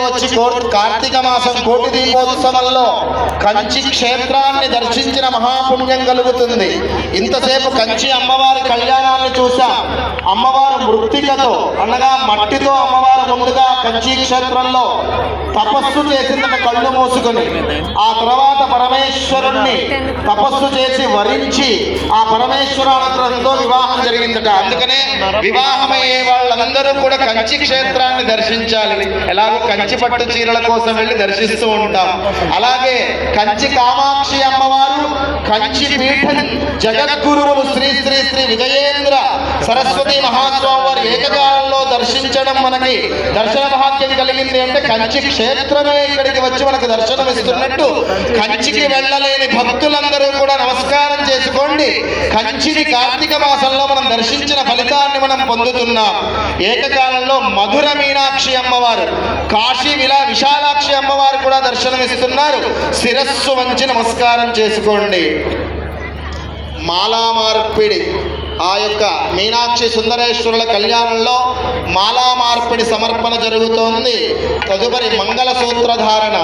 వచ్చి కార్తీక మాసం కోటి దీపోత్సవంలో కంచి క్షేత్రాన్ని దర్శించిన మహాపుణ్యం కలుగుతుంది. ఇంతసేపు కంచి అమ్మవారి కళ్యాణాన్ని చూసా. అమ్మవారు మృత్తికతో అనగా మట్టితో అమ్మవారు ముందుగా కంచి క్షేత్రంలో తపస్సు చేసిందట కళ్ళు మూసుకొని. ఆ తర్వాత పరమేశ్వరుణ్ణి తపస్సు చేసి వరించి ఆ పరమేశ్వర అనుగ్రహంతో వివాహం జరిగిందట. అందుకనే వివాహమయ్యే వాళ్ళందరూ కూడా కంచి క్షేత్రాన్ని దర్శించాలి. ఎలాగో కంచి పట్టు చీరల కోసం వెళ్ళి దర్శిస్తూ ఉంటాం. అలాగే కంచి కామాక్షి అమ్మవారు కంచి పీఠం జగద్గురువులు శ్రీ శ్రీ శ్రీ విజయేంద్ర సరస్వతి మహాస్వామి వారు ఏకకాలంలో దర్శించడం మనకి దర్శన భాగ్యం కలిగింది. అంటే కంచి క్షేత్రమే ఇక్కడికి వచ్చి మనకు దర్శనం ఇస్తున్నట్టు కంచికి వెళ్ళలేని భక్తులందరూ కూడా నమస్కారం చేసుకోండి. కంచిని కార్తీక మాసంలో మనం దర్శించిన ఫలితాన్ని మనం పొందుతున్నాం. ఏకకాలంలో మధుర మీనాక్షి అమ్మవారు, కాశీ విశాలాక్షి అమ్మవారు కూడా దర్శనమిస్తున్నారు. శిరస్సు వంచి నమస్కారం చేసుకోండి. మాలా మార్పిడి ఆ యొక్క మీనాక్షి సుందరేశ్వరుల కళ్యాణంలో మాలా మార్పిడి సమర్పణ జరుగుతోంది. తదుపరి మంగళ సూత్రధారణ.